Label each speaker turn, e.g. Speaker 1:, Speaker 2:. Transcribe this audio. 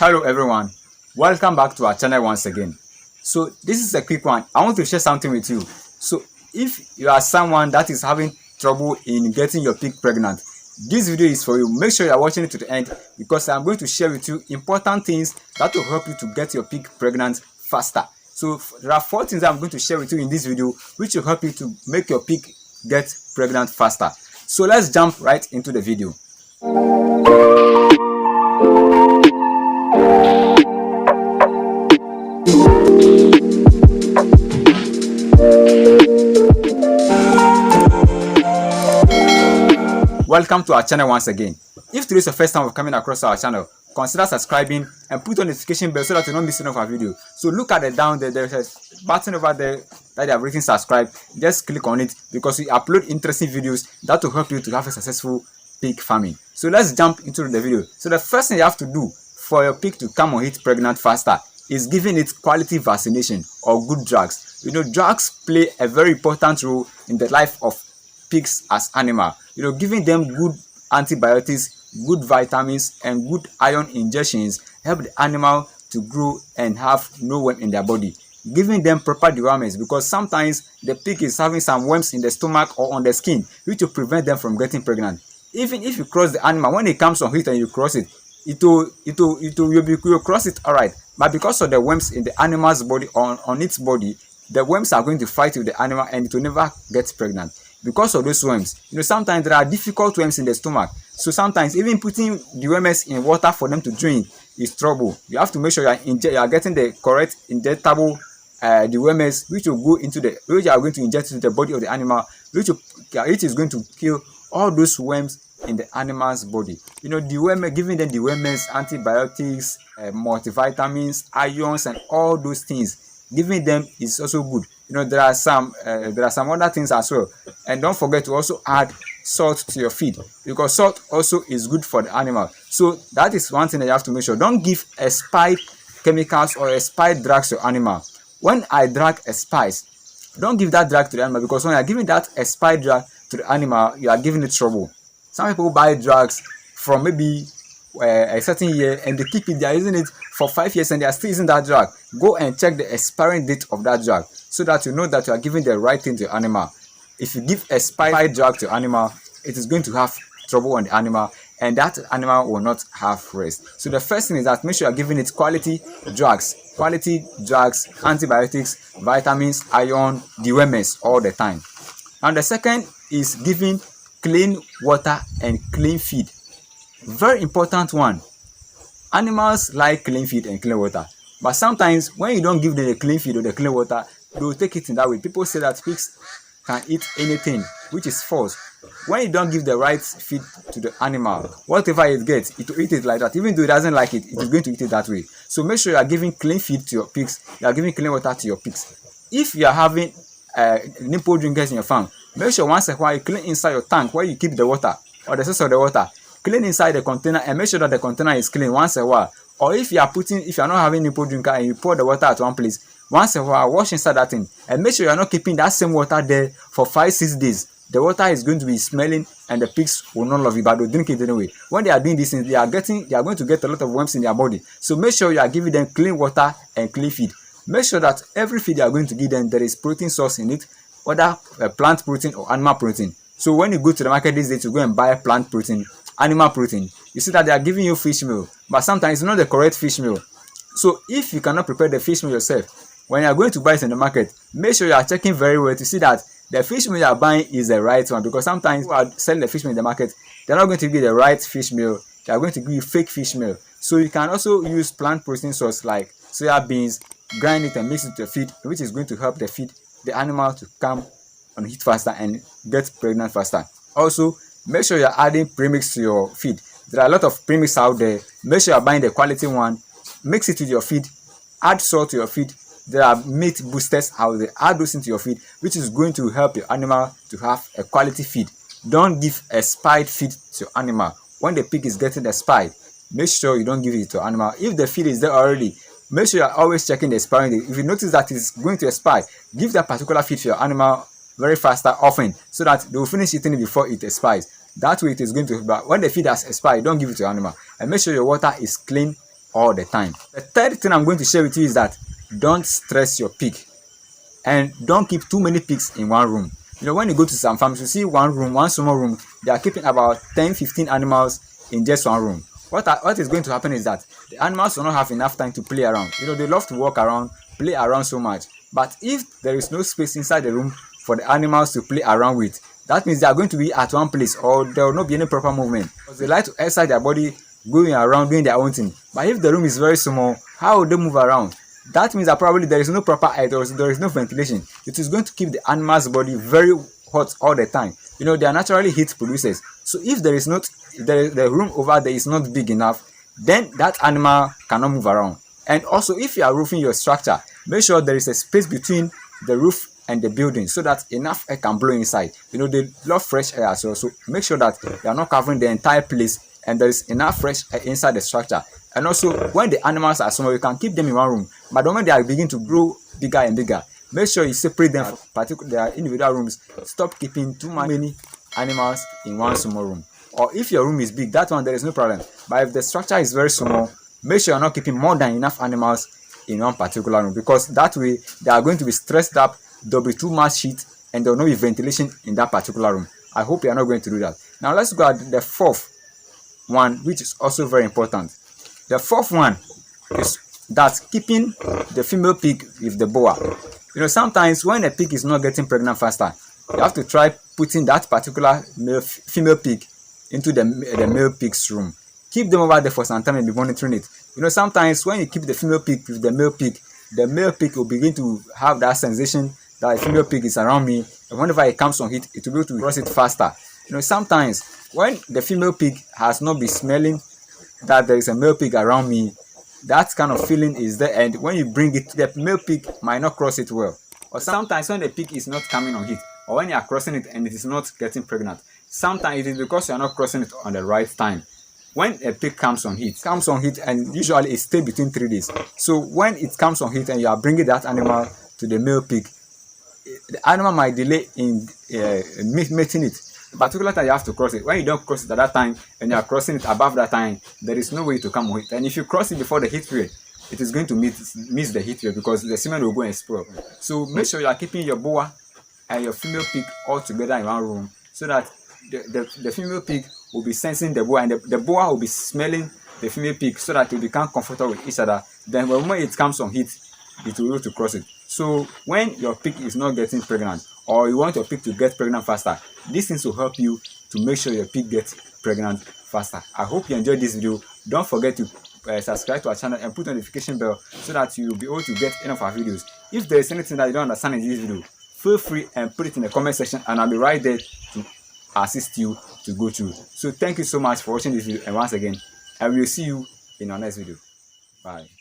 Speaker 1: Hello everyone, welcome back to our channel once again. So this is a quick one. I want to share something with you. So if you are someone that is having trouble in getting your pig pregnant, this video is for you. Make sure you are watching it to the end because I'm going to share with you important things that will help you to get your pig pregnant faster. So there are 4 things I'm going to share with you in this video which will help you to make your pig get pregnant faster. So let's jump right into the video. Welcome to our channel once again. If today is your first time of coming across our channel, consider subscribing and put on the notification bell so that you don't miss any of our video. So look at the down there, there's a button over there that they have written subscribe. Just click on it because we upload interesting videos that will help you to have a successful pig farming. So let's jump into the video. So the first thing you have to do for your pig to come or hit pregnant faster is giving it quality vaccination or good drugs. You know, drugs play a very important role in the life of pigs as animal. You know, giving them good antibiotics, good vitamins and good iron injections help the animal to grow and have no worm in their body. Giving them proper dewormers, because sometimes the pig is having some worms in the stomach or on the skin which will prevent them from getting pregnant. Even if you cross the animal, when it comes on heat and you cross it, you'll cross it all right, but because of the worms in the animal's body, on its body, the worms are going to fight with the animal and it will never get pregnant. Because of those worms, you know, sometimes there are difficult worms in the stomach, so sometimes even putting the worms in water for them to drink is trouble. You have to make sure you are getting the correct injectable dewormers which will go into which are going to inject into the body of the animal, which is going to kill all those worms in the animal's body. You know, giving them dewormers, antibiotics, multivitamins, ions and all those things, giving them is also good. You know, there are some other things as well. And don't forget to also add salt to your feed, because salt also is good for the animal. So that is one thing that you have to make sure. Don't give expired chemicals or expired drugs to your animal. When I drag a spice, don't give that drug to the animal, because when you are giving that expired drug to the animal, you are giving it trouble. Some people buy drugs from maybe a certain year and they keep it, they are using it for 5 years and they are still using that drug. Go and check the expiring date of that drug so that you know that you are giving the right thing to your animal. If you give expired drug to your animal, it is going to have trouble on the animal and that animal will not have rest. So the first thing is that make sure you are giving it quality drugs, antibiotics, vitamins, iron, dewormers all the time. And the second is giving clean water and clean feed. Very important one. Animals like clean feed and clean water, but sometimes when you don't give them the clean feed or the clean water, they will take it in that way. People say that pigs can eat anything, which is false. When you don't give the right feed to the animal, whatever it gets, it will eat it like that. Even though it doesn't like it, it is going to eat it that way. So make sure you are giving clean feed to your pigs, you are giving clean water to your pigs. If you are having nipple drinkers in your farm, make sure once in a while you clean inside your tank where you keep the water or the source of the water. Clean inside the container and make sure that the container is clean once in a while. Or if you are not having nipple drinker and you pour the water at one place, once in a while wash inside that thing and make sure you are not keeping that same water there for 5-6 days. The water is going to be smelling and the pigs will not love it, but they'll drink it anyway. When they are doing this thing, they are going to get a lot of worms in their body. So make sure you are giving them clean water and clean feed. Make sure that every feed you are going to give them, there is protein source in it, whether plant protein or animal protein. So when you go to the market these days to go and buy plant protein, animal protein, you see that they are giving you fish meal, but sometimes it's not the correct fish meal. So if you cannot prepare the fish meal yourself, when you are going to buy it in the market, make sure you are checking very well to see that the fish meal you are buying is the right one, because sometimes people are selling the fish meal in the market, they are not going to give you the right fish meal, they are going to give you fake fish meal. So you can also use plant protein source like soya beans, grind it and mix it to the feed, which is going to help the animal to come on heat faster and get pregnant faster. Also, make sure you are adding premix to your feed. There are a lot of premix out there. Make sure you are buying the quality one, mix it with your feed, add salt to your feed. There are meat boosters out there, add those into your feed, which is going to help your animal to have a quality feed. Don't give expired feed to your animal. When the pig is getting expired, make sure you don't give it to your animal. If the feed is there already, make sure you are always checking the expiring date. If you notice that it's going to expire, give that particular feed to your animal very faster often so that they will finish eating it before it expires. That way it is going to, but when the feed has expired, don't give it to your animal. And make sure your water is clean all the time. The third thing I'm going to share with you is that don't stress your pig, and don't keep too many pigs in one room. When you go to some farms, you see one small room, they are keeping about 10-15 animals in just one room. What is going to happen is that the animals will not have enough time to play around. They love to walk around, play around so much. But if there is no space inside the room for the animals to play around with, that means they are going to be at one place, or there will not be any proper movement, because they like to exercise their body, going around doing their own thing. But if the room is very small, how will they move around? That means that probably there is no proper air, there is no ventilation. It is going to keep the animal's body very hot all the time. They are naturally heat producers. So if there is not the room over there is not big enough, then that animal cannot move around. And also, if you are roofing your structure, make sure there is a space between the roof and the building so that enough air can blow inside. They love fresh air as well. So make sure that you are not covering the entire place and there is enough fresh air inside the structure. And also, when the animals are small, you can keep them in one room. But when they are beginning to grow bigger and bigger, make sure you separate them from their individual rooms. Stop keeping too many animals in one small room. Or if your room is big, that one there is no problem. But if the structure is very small, make sure you're not keeping more than enough animals in one particular room, because that way they are going to be stressed up, there'll be too much heat, and there will not be ventilation in that particular room. I hope you are not going to do that. Now let's go at the fourth one, which is also very important. The fourth one is that keeping the female pig with the boa. Sometimes when a pig is not getting pregnant faster, you have to try putting that particular female pig into the male pig's room. Keep them over there for some time and be monitoring it. Sometimes when you keep the female pig with the male pig will begin to have that sensation that a female pig is around me, and whenever it comes on heat, it will be able to cross it faster. Sometimes when the female pig has not been smelling that there is a male pig around me, that kind of feeling is there, and when you bring it, the male pig might not cross it well. Or sometimes when the pig is not coming on heat, or when you are crossing it and it is not getting pregnant, sometimes it is because you are not crossing it on the right time. When a pig comes on heat and usually it stays between 3 days. So when it comes on heat and you are bringing that animal to the male pig, the animal might delay in mating it. Particular time you have to cross it. When you don't cross it at that time and you are crossing it above that time, there is no way to come on heat. And if you cross it before the heat period, it is going to miss the heat period, because the semen will go and spoil. So make sure you are keeping your boa and your female pig all together in one room, so that the female pig will be sensing the boa, and the boa will be smelling the female pig, so that they become comfortable with each other. Then when it comes on heat, it will be able to cross it. So when your pig is not getting pregnant, or you want your pig to get pregnant faster, these things will help you to make sure your pig gets pregnant faster. I hope you enjoyed this video. Don't forget to subscribe to our channel and put notification bell so that you will be able to get any of our videos. If there is anything that you don't understand in this video, feel free and put it in the comment section, and I'll be right there to assist you to go through. So thank you so much for watching this video, and once again, I will see you in our next video. Bye.